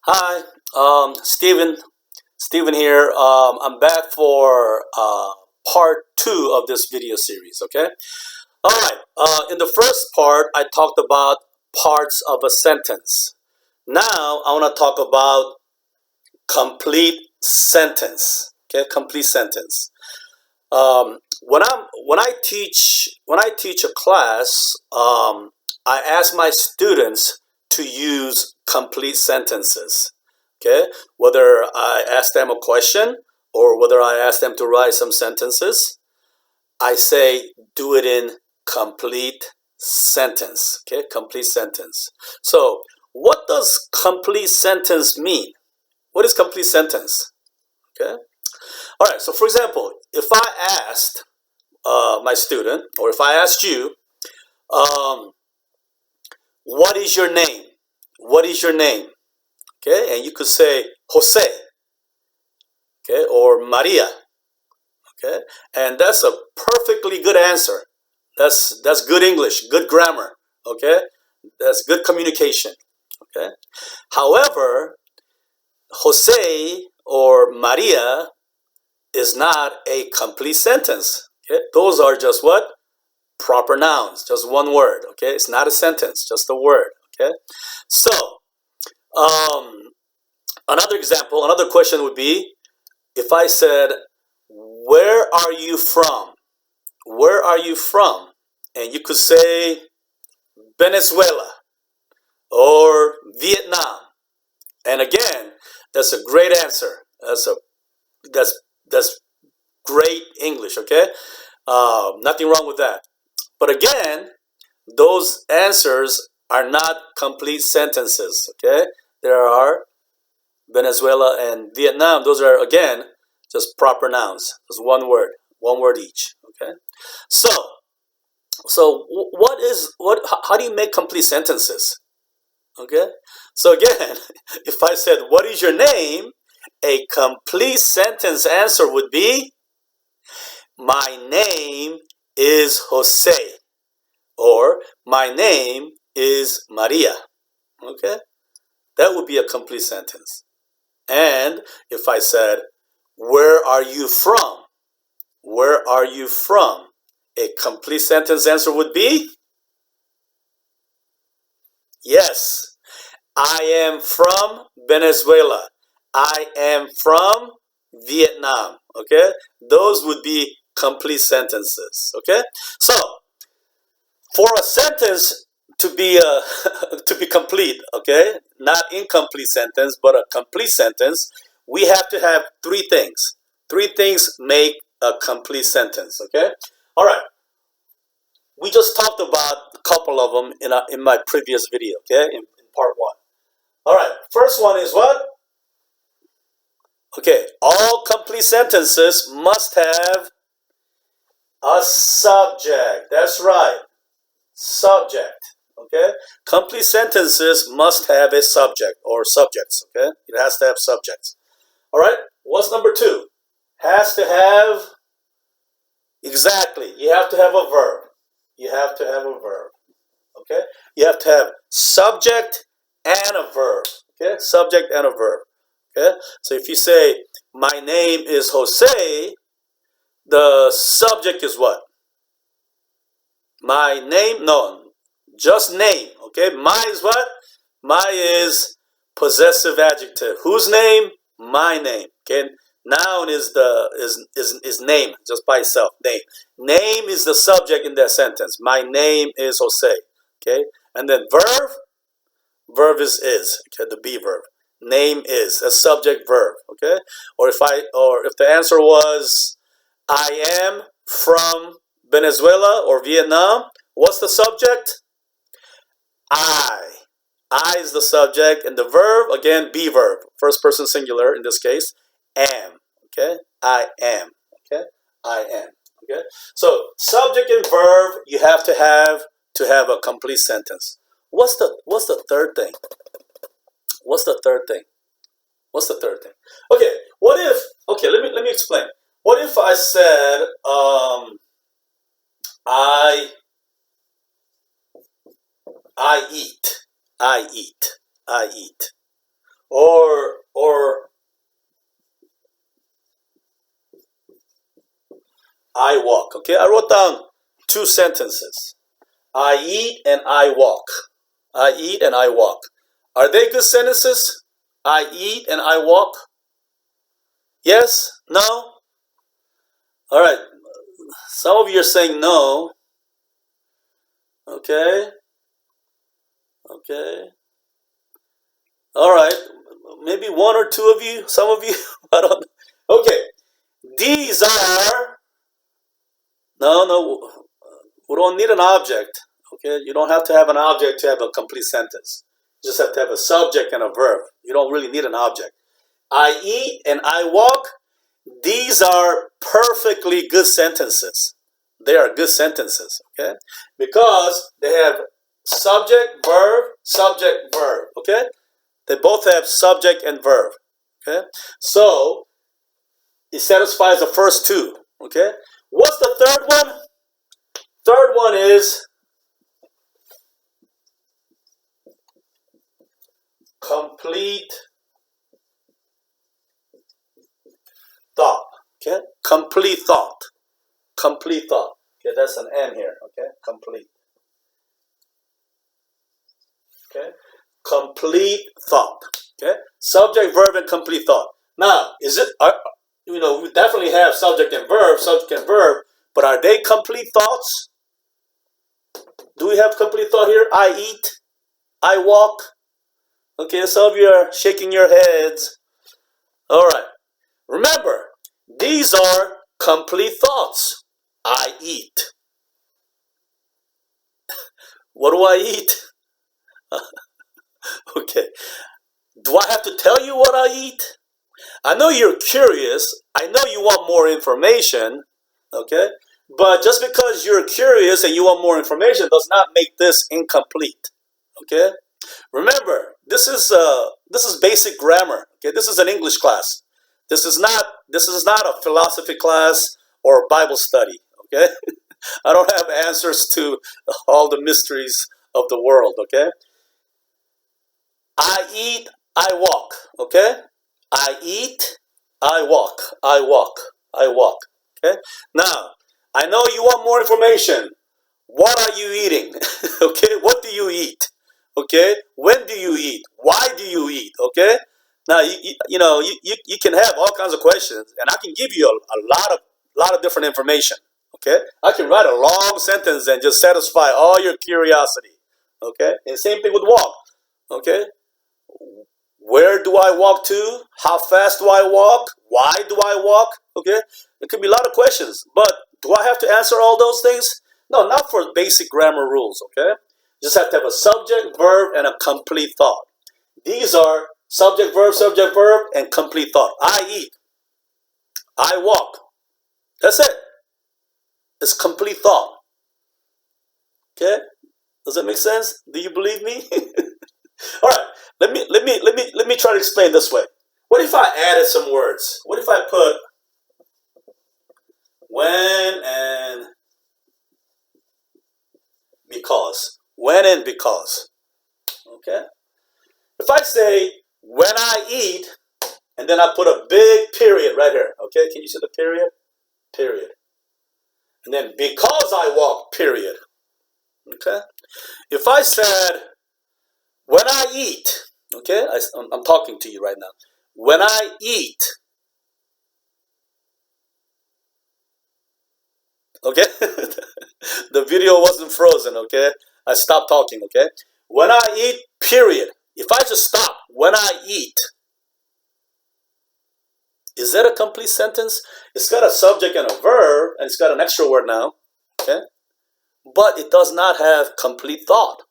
Hi, Stephen. Stephen here. I'm back for part two of this video series. Okay. All right. In the first part, I talked about parts of a sentence. Now I want to talk about complete sentence. Okay, complete sentence. When I teach a class, I ask my students to use complete sentences. Okay, whether I ask them a question or whether I ask them to write some sentences, I say do it in complete sentence. Okay, complete sentence. So, what does complete sentence mean? What is complete sentence? Okay. All right. So, for example, if I asked my student, or if I asked you, um, what is your name? What is your name? Okay, and you could say Jose, okay, or Maria, okay, and that's a perfectly good answer. That's good English, good grammar, okay, that's good communication, okay. However, Jose or Maria is not a complete sentence. Okay, those are just what? Proper nouns, just one word. Okay, it's not a sentence, just a word. Okay, so um, another example, another question would be if I said, "Where are you from?" Where are you from? And you could say Venezuela or Vietnam. And again, that's a great answer. That's great English. Okay, nothing wrong with that. But again, those answers are not complete sentences. Okay, there are Venezuela and Vietnam. Those are again just proper nouns. Just one word each. Okay, so what is what? How do you make complete sentences? Okay, so again, if I said, "What is your name?" a complete sentence answer would be, "My name is Jose," or "My name is Maria." Okay, that would be a complete sentence. And if I said, "Where are you from?" Where are you from? A complete sentence answer would be, "Yes, I am from Venezuela. I am from Vietnam." Okay, those would be complete sentences. Okay, so for a sentence to be to be complete, okay, not incomplete sentence, but a complete sentence, we have to have three things. Three things make a complete sentence. Okay, all right. We just talked about a couple of them in my previous video. Okay, in part one. All right. First one is what? Okay, all complete sentences must have a subject. That's right, subject. Okay, complete sentences must have a subject or subjects. Okay, it has to have subjects. All right, what's number two? Has to have, exactly, you have to have a verb. You have to have a verb. Okay, you have to have subject and a verb. Okay, subject and a verb. Okay, so if you say, "My name is Jose," the subject is what? My name? No, just name. Okay, my is what? My is possessive adjective. Whose name? My name. Okay, noun is the is name just by itself. Name. Name is the subject in that sentence. My name is Jose. Okay, and then verb. Verb is. Okay, the be verb. Name is a subject verb. Okay, or if the answer was, "I am from Venezuela or Vietnam," what's the subject? I. I is the subject, and the verb, again, be verb. First person singular in this case. Am. Okay? I am. Okay? I am. Okay? So, subject and verb, you have to have a complete sentence. What's the third thing? What's the third thing? What's the third thing? Okay, what if, okay, let me explain. What if I said, I I eat. I eat. I eat. or I walk. Okay, I wrote down two sentences. I eat and I walk. I eat and I walk. Are they good sentences? I eat and I walk. Yes? No? All right. Some of you are saying no. Okay. Okay. All right. Maybe one or two of you. Some of you. I don't know. Okay. These are. No, no. We don't need an object. Okay. You don't have to have an object to have a complete sentence. You just have to have a subject and a verb. You don't really need an object. I eat and I walk. These are perfectly good sentences. They are good sentences, okay? Because they have subject, verb, okay? They both have subject and verb, okay? So it satisfies the first two, okay? What's the third one? Third one is complete thought, okay? Complete thought. Complete thought. Okay, that's an N here, okay? Complete. Okay? Complete thought. Okay? Subject, verb, and complete thought. Now, we definitely have subject and verb, but are they complete thoughts? Do we have complete thought here? I eat, I walk. Okay, some of you are shaking your heads. All right. Remember, these are complete thoughts. I eat. What do I eat? Okay. Do I have to tell you what I eat? I know you're curious. I know you want more information. Okay? But just because you're curious and you want more information does not make this incomplete. Okay? Remember, this is basic grammar. Okay? This is an English class. This is not a philosophy class or Bible study. Okay? I don't have answers to all the mysteries of the world. Okay? I eat, I walk. Okay? I eat, I walk, I walk, I walk. Okay? Now, I know you want more information. What are you eating? Okay? What do you eat? Okay? When do you eat? Why do you eat? Okay? Now, you can have all kinds of questions, and I can give you a lot of different information. Okay? I can write a long sentence and just satisfy all your curiosity. Okay? And same thing with walk. Okay? Where do I walk to? How fast do I walk? Why do I walk? Okay? It could be a lot of questions, but do I have to answer all those things? No, not for basic grammar rules, okay? You just have to have a subject, verb, and a complete thought. These are subject, verb, and complete thought. I eat. I walk. That's it. It's complete thought. Okay? Does that make sense? Do you believe me? All right. Let me try to explain this way. What if I added some words? What if I put when and because? When and because. Okay? If I say when I eat, and then I put a big period right here. Okay? Can you see the period? Period. And then because I walk, period. Okay? If I said when I eat, okay? I'm talking to you right now. When I eat, okay? The video wasn't frozen, okay? I stopped talking, okay? When I eat, period. If I just stop, when I eat, is that a complete sentence? It's got a subject and a verb, and it's got an extra word now, okay? But it does not have complete thought.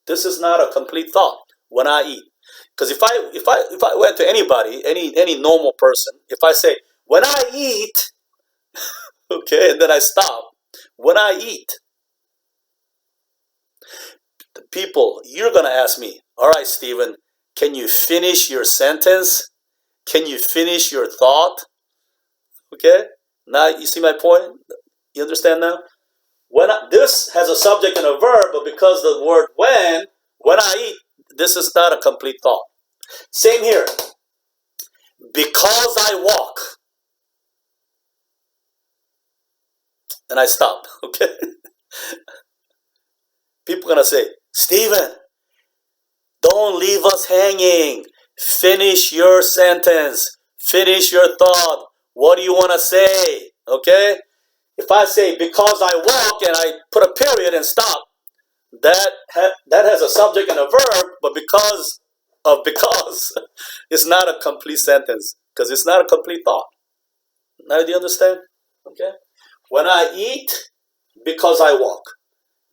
This is not a complete thought. When I eat, because if I went to anybody, any normal person, if I say when I eat, okay, and then I stop, when I eat, the people, you're gonna ask me, all right, Stephen, can you finish your sentence? Can you finish your thought? Okay, now you see my point. You understand now? This has a subject and a verb, but because the word when I eat, this is not a complete thought. Same here. Because I walk. And I stop, okay? People are going to say, Stephen, don't leave us hanging. Finish your sentence. Finish your thought. What do you want to say? Okay? If I say because I walk and I put a period and stop, that has a subject and a verb, but because it's not a complete sentence because it's not a complete thought. Now do you understand? Okay? When I eat, because I walk.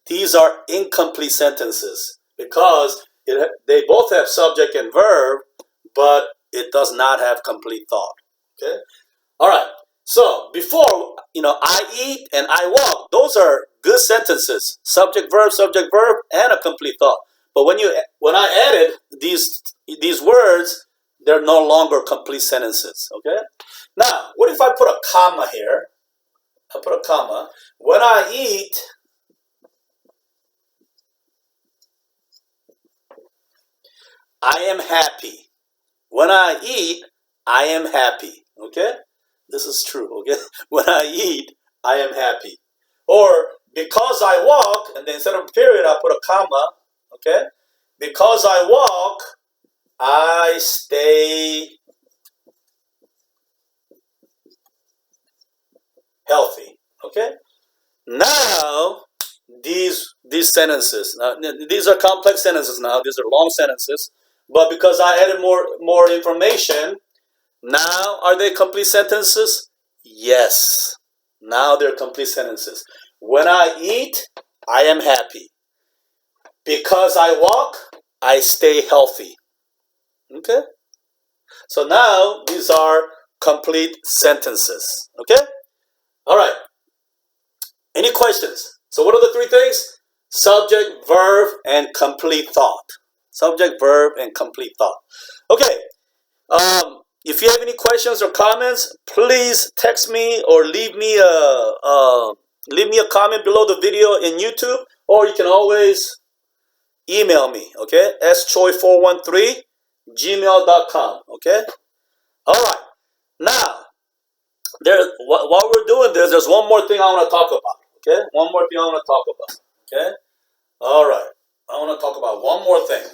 These are incomplete sentences because they both have subject and verb, but it does not have complete thought. Okay? All right. So before, I eat and I walk. Those are good sentences. Subject, verb, and a complete thought. But when I added these words, they're no longer complete sentences. Okay? Now, what if I put a comma here? I put a comma. When I eat, I am happy. When I eat, I am happy. Okay? This is true. Okay? When I eat, I am happy. Or because I walk, and then instead of a period, I put a comma. Okay? Because I walk, I stay healthy. Okay? Now, these sentences, now, these are complex sentences now. These are long sentences. But because I added more information, now are they complete sentences? Yes. Now they're complete sentences. When I eat, I am happy. Because I walk, I stay healthy. Okay? So now these are complete sentences. Okay? All right. Any questions? So what are the three things? Subject, verb, and complete thought. Subject, verb, and complete thought. Okay. If you have any questions or comments, please text me or leave me a comment below the video in YouTube, or you can always email me. Okay, schoi413@gmail.com. Okay. All right. Now, while we're doing this, there's one more thing I want to talk about. Okay, one more thing I want to talk about. Okay. All right. I want to talk about one more thing.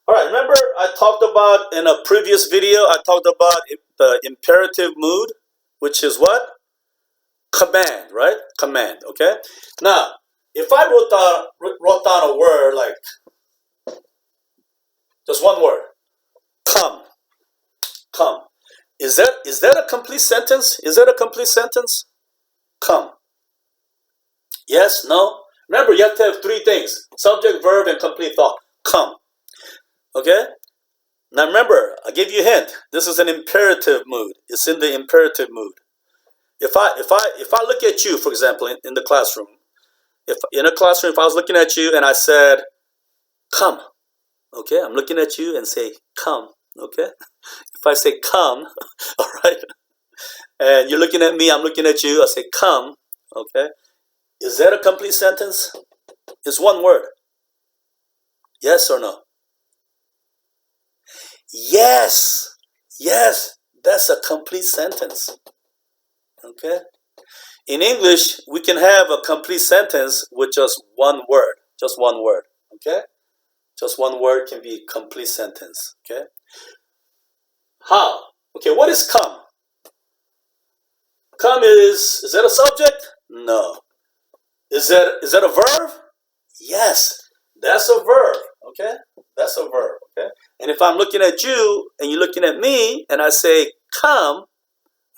All right, remember I talked about in a previous video, I talked about the imperative mood, which is what? Command, right? Command, okay? Now, if I wrote down a word like, just one word, come, come. Is that a complete sentence? Is that a complete sentence? Come. Yes, no? Remember, you have to have three things: subject, verb, and complete thought. Come. Okay? Now remember, I give you a hint. This is an imperative mood. It's in the imperative mood. If I look at you, for example, in the classroom, if I was looking at you and I said, "Come," okay, I'm looking at you and say, "Come," okay. If I say, "Come," all right, and you're looking at me, I'm looking at you, I say, "Come," okay. Is that a complete sentence? It's one word. Yes or no? Yes, yes, that's a complete sentence. Okay? In English, we can have a complete sentence with just one word. Just one word. Okay? Just one word can be a complete sentence. Okay? How? Okay, what is come? Come is that a subject? No. Is that a verb? Yes, that's a verb. Okay? That's a verb. Okay? And if I'm looking at you and you're looking at me and I say come,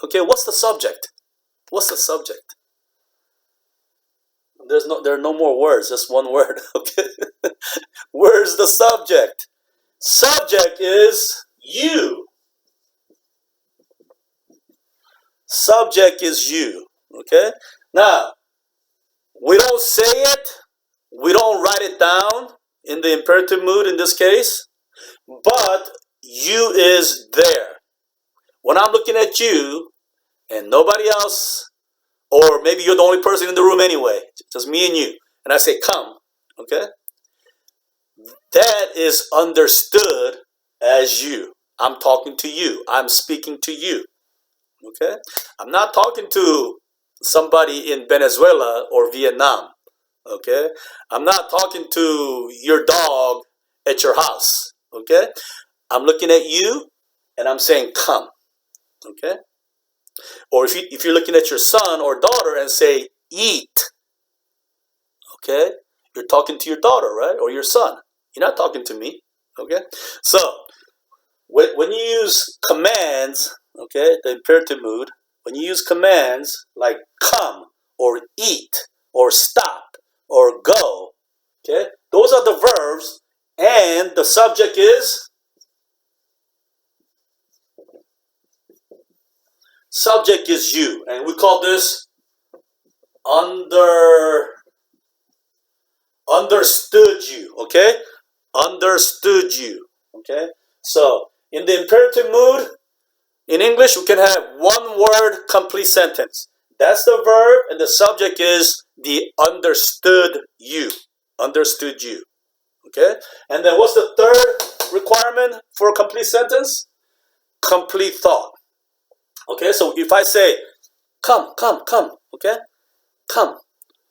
okay, what's the subject? What's the subject? There are no more words, just one word. Okay? Where's the subject? Subject is you. Subject is you. Okay? Now, we don't say it, we don't write it down in the imperative mood in this case, but you is there. When I'm looking at you and nobody else, or maybe you're the only person in the room anyway, just me and you, and I say come, okay? that is understood as you. I'm talking to you. I'm speaking to you. Okay? I'm not talking to somebody in Venezuela or Vietnam. Okay? I'm not talking to your dog at your house. Okay? I'm looking at you and I'm saying, come. Okay? Or if you're looking at your son or daughter and say, eat. Okay? You're talking to your daughter, right? Or your son. You're not talking to me. Okay? So, when you use commands, okay, the imperative mood, when you use commands like come or eat or stop or go, okay, those are the verbs, and the subject is you, and we call this understood you, okay, understood you, okay. So in the imperative mood, in English, we can have one word complete sentence. That's the verb, and the subject is the understood you. Understood you. Okay? And then what's the third requirement for a complete sentence? Complete thought. Okay? So if I say, come, okay? Come.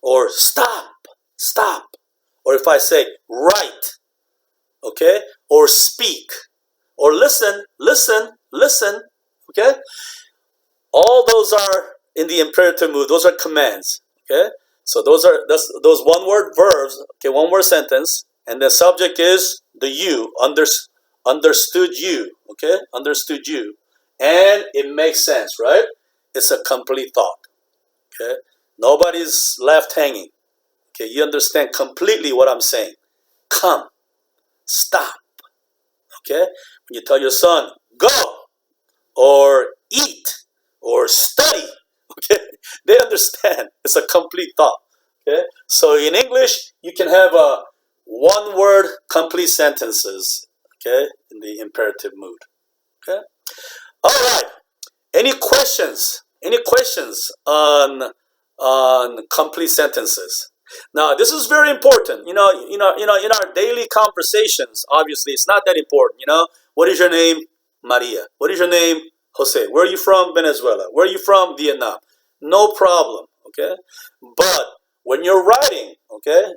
Or stop, stop. Or if I say, write, okay? Or speak. Or listen, okay? All those are in the imperative mood. Those are commands. Okay, so those one-word verbs. Okay, one-word sentence, and the subject is the you. Understood you. Okay, understood you, and it makes sense, right? It's a complete thought. Okay, nobody's left hanging. Okay, you understand completely what I'm saying. Come, stop. Okay, when you tell your son go or eat or study, okay, they understand. It's a complete thought. Okay, so in English you can have a one word complete sentences, okay, in the imperative mood. Okay, all right. Any questions on complete sentences? Now this is very important. In our daily conversations, obviously it's not that important. What is your name? Maria. What is your name? Jose. Where are you from? Venezuela. Where are you from? Vietnam. No problem. Okay, but when you're writing, okay,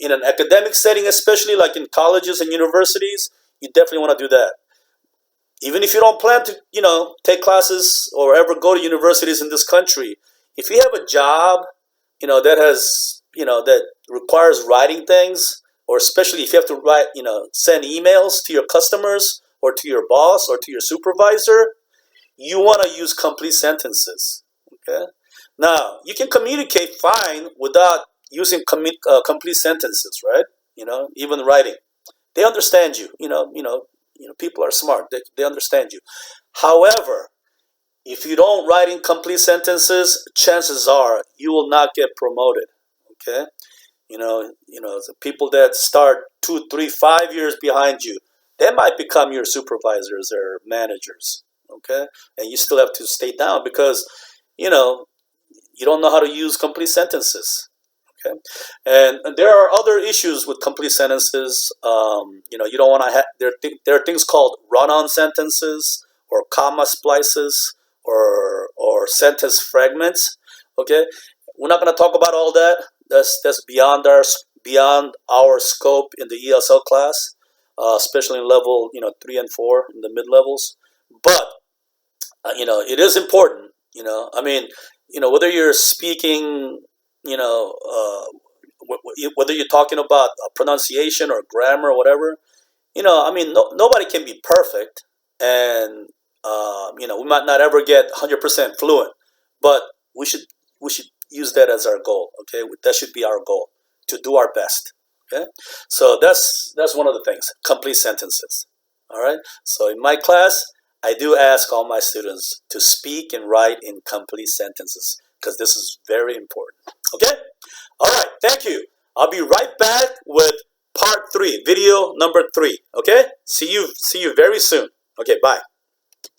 in an academic setting, especially like in colleges and universities, you definitely want to do that. Even if you don't plan to, take classes or ever go to universities in this country, if you have a job, that requires writing things, or especially if you have to write, send emails to your customers or to your boss or to your supervisor, you want to use complete sentences. Okay. Now you can communicate fine without using complete sentences, right? Even writing, they understand you. People are smart. They understand you. However, if you don't write in complete sentences, chances are you will not get promoted. Okay, the people that start 2, 3, 5 years behind you, they might become your supervisors or managers. Okay, and you still have to stay down because you don't know how to use complete sentences. Okay, and there are other issues with complete sentences. You don't want to have there are things called run-on sentences or comma splices or sentence fragments. Okay, we're not going to talk about all that. That's beyond our scope in the ESL class, especially in level 3 and 4 in the mid levels. But it is important. I mean, whether you're speaking, whether you're talking about pronunciation or grammar or whatever, I mean, nobody can be perfect, and we might not ever get 100% fluent, but we should use that as our goal. Okay, that should be our goal, to do our best. Okay, so that's one of the things. Complete sentences. All right. So in my class, I do ask all my students to speak and write in complete sentences because this is very important. Okay. All right. Thank you. I'll be right back with part 3, video number 3. Okay. See you very soon. Okay. Bye.